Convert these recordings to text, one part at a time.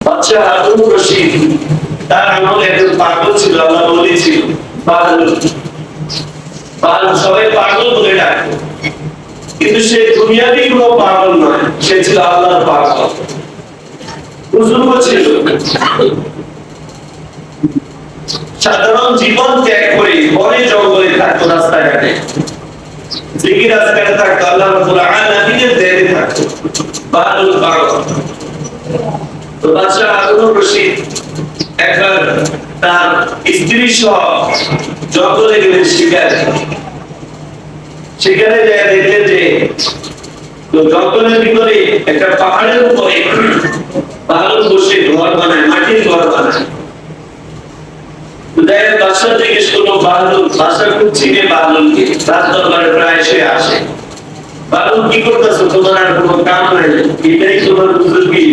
বাচ্চা হারুন রশিদ তার আমলে একজন পাগল ছিল, আল্লাহ বলেছিল পাগল। পাগল সবাই পাগল বলে ডাকতো, কিন্তু সে দুনিয়ারই কোনো পাগল নয়, সে ছিল আল্লাহর পাগল। বুজুর্গ ছিল, সাধারণ জীবন ত্যাগ করে বনে জঙ্গলে থাকতো, রাস্তাঘাটে জিকির আজকারে থাকতো, আল্লাহ রাব্বুল আলামিনের দেরে থাকতো। পাগল পাগল। তো বাদশা হারুন রশিদ একবার তার স্ত্রী সহ জঙ্গলে গেলেন শিকারে। সেখানে যায় দেখলেন যে জঙ্গলের ভিতরে একটা পাহাড়ের উপরে পাগল বসে ঘর বানায়, মাটির ঘর বানায়। বাদশা জিজ্ঞেস করলো বাহলুল, বাদশা খুব চিনে বাহলুলকে, রাজ দরবারে প্রায় সে আসে। বাহলুল কি করতেছো? তোমার আর কোনো কাম নাই, এটাই তোমার বুজুর্গি,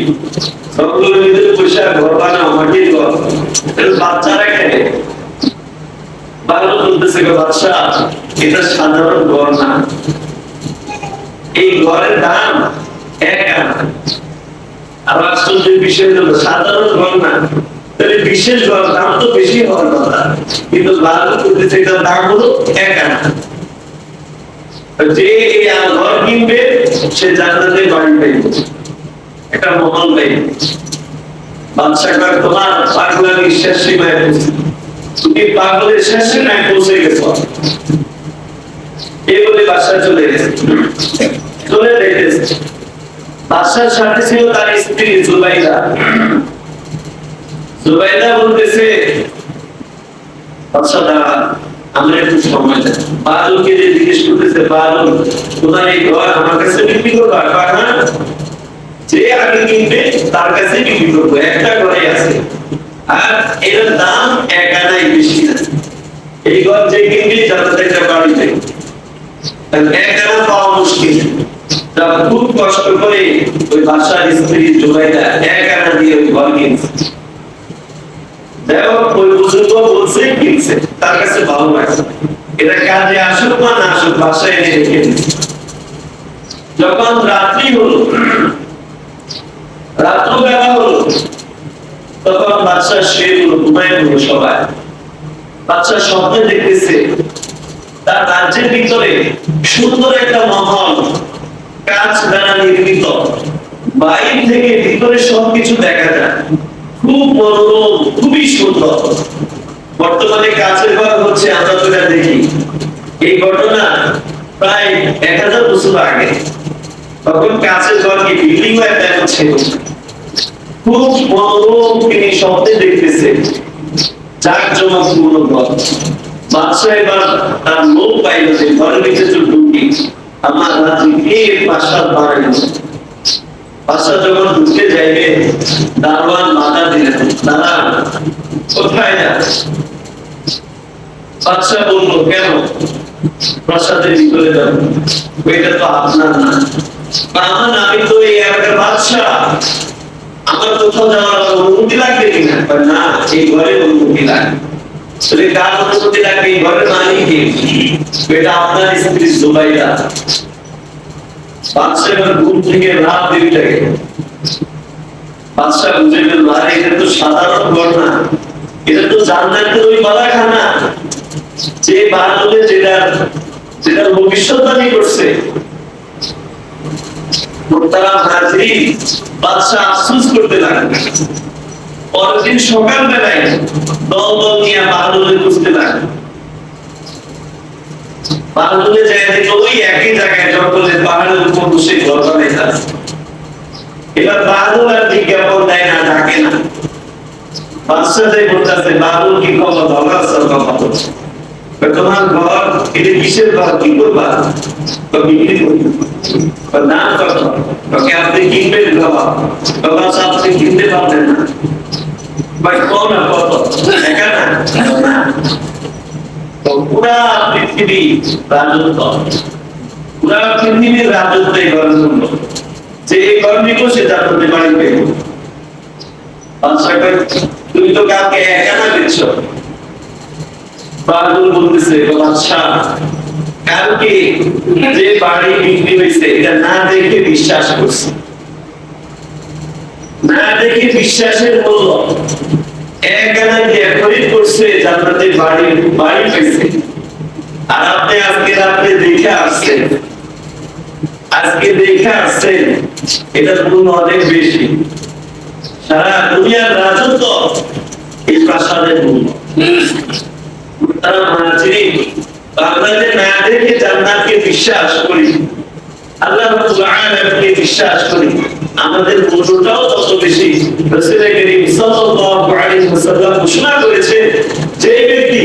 জঙ্গলের ভিতরে বসে ঘর বানাও, মাটির ঘর, বাচ্চারা খেলে। বাহলুল বলতেছে বাদশা, এটা সাধারণ ঘর না, এই ঘরের দাম 1 আনা। আর আশ্চর্যের বিষয় হলো সাধারণ ঘর না, তাহলে বিশেষ ঘর, দাম তো বেশি হওয়ার কথা, কিন্তু বাহলুল বলতেছে এটার দাম হলো 1 আনা। যে এই ঘর কিনবে সে জান্নাতে বাড়ি পাইবে, একটা মহল পাইবে। বাদশা কয় তোমার পাগলামি শেষ সীমায় পৌঁছে, তুমি পাগলের শেষ সীমায় পৌঁছে গেছো। এই বলে বাদশা চলে গেছে। চলে দেখেছে বাদশার সাথে ছিল তার স্ত্রী জুবাইদা। জুবাইদা বলতেছে বাদশা দাঁড়া, আমরা একটু সময় দেন। বাহলুলকে যে জিজ্ঞেস করতেছে, বাহলুল তোমার এই ঘর আমার কাছে বিক্রি করবা? হ্যাঁ, যে আগে কিনবে তার কাছে বিক্রি করবো, একটা ঘরে আছে, আর এর দাম 1 আনাই বেশি না। এই ঘর যে কিনবে জান্নাতে একটা বাড়ি পাবে, 1 আনা পাওয়া মুশকিল। তা খুব কষ্ট করে ওই বাদশার স্ত্রী জুবাইদা 1 আনা দিয়ে ওই ঘর কিনছে। দেখো ওই বুজুর্গ বলছে কিনছে, তার কাছে ভালো লাগছে, এটা কাজে আসুক বা না আসুক বাসায় এনে রেখে দিচ্ছে। যখন রাত্রি হলো, রাত্রবেলা হলো, তখন বাদশা শুয়ে পড়ল, ঘুমায় পড়ল সবাই। বাদশা স্বপ্নে দেখতেছে তার রাজ্যের ভিতরে সুন্দর একটা মহল, কাঁচ দ্বারা নির্মিত, বাইরে থেকে ভিতরে সবকিছু দেখা যায়, খুব মনোরম, খুবই সুন্দর। বর্তমানে কাঁচের ঘর হচ্ছে আমরা যেটা দেখি, এই ঘটনা প্রায় 1000 বছর আগে। তখন কাঁচের ঘর কি বিল্ডিং হয় তেমন ছিল, খুব মনোরম। তিনি স্বপ্নে দেখতেছে জাঁকজমকপূর্ণ ঘর। বাদশা এবার তার লোক পাইল যে ঘরের ভিতরে ঢুকি আমার রাজি কে প্রাসাদ বানাইল। বাদশা যখন ঢুকতে যাইবে দারোয়ান বাধা দিলেন, দাঁড়ান, কোথায় যাচ্ছে? বাদশা বলল কেন? প্রাসাদের ভিতরে যাব, এটা তো আপনার না। আমার, আমি তো এই এলাকার বাদশা, আমার কোথাও যাওয়ার অনুমতি লাগবে কিনা? না, এই ঘরে অনুমতি লাগবে। কার অনুমতি লাগবে? এই ঘরের মালিক কে? এটা আপনার স্ত্রী জুবাইদা। বাদশা এবার ঘুম থেকে রাত 2টায় বাদশা বুঝে গেল, আরে এটা তো সাধারণ ঘর না, এটা তো জান্নাতের ওই বালাখানা, যে বাহলুলে যেটা ভবিষ্যৎবাণী করছে। বাদশা আফসোস করতে লাগলো। পরের দিন সকালবেলায় দল দল নিয়ে বাহলুলে খুঁজতে লাগলো। বাহলুলে যায় দেখলো ওই একই জায়গায় জঙ্গলের পাহাড়ের উপর বসে ঘর বানাইতে আছে। এবার বাহলুল আর বিজ্ঞাপন দেয় না, ডাকে না। বাদশা যাই বলতেছে, বাহলুল কি খবর? ভালো আছো? তোমার ঘর, এটা কিসের ঘর? কি করবা? বিক্রি করবো। দাম কত? আপনি কিনবেন? আপনি কিনতে পারবেন না। কত? না, পুরা পৃথিবী রাজত্ব, পুরা পৃথিবীর রাজত্ব এই ঘরের জন্য, যে এই ঘর নিব সে জান্নাতে বাড়ি পেল। তুমি তো কাউকে 1 আনা দিচ্ছ। বাহলুল বলতেছে বাদশা, কালকে যে বাড়ি বিক্রি হয়েছে এটা না দেখে বিশ্বাস করছে, না দেখে বিশ্বাসের মূল্য এক আনা দিয়ে খরিদ করছে জান্নাতে বাড়ি পাইছে। আর আপনি আজকে রাতে দেখে আসছেন, এটার মূল্য অনেক বেশি। সারা দুনিয়ার রাজত্ব এই প্রাসাদের মূল্য। তারা মুহাজিরিন, আমরা যে না দেখে জান্নাতকে বিশ্বাস করি, আল্লাহ রাব্বুল আলামিনকে বিশ্বাস করি, আমাদের মূল্যটাও তত বেশি। রাসূল করিম সাল্লাল্লাহু আলাইহি ওয়াসাল্লাম ঘোষণা করেছে, যে ব্যক্তি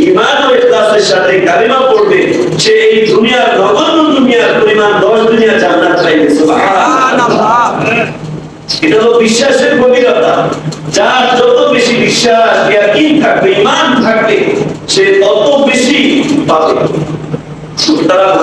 ঈমান ও ইখলাসের সাথে কালিমা পড়বে, সে এই দুনিয়ার নগণ্য দুনিয়ার পরিমাণ 10 দুনিয়া জান্নাত পাইবে। সুবহানাল্লাহ। এটা হলো বিশ্বাসের গভীরতা। যার যত বেশি বিশ্বাস, ইয়াকিন থাকবে, ঈমান থাকবে, সে তত বেশি পাবে। সুতরাং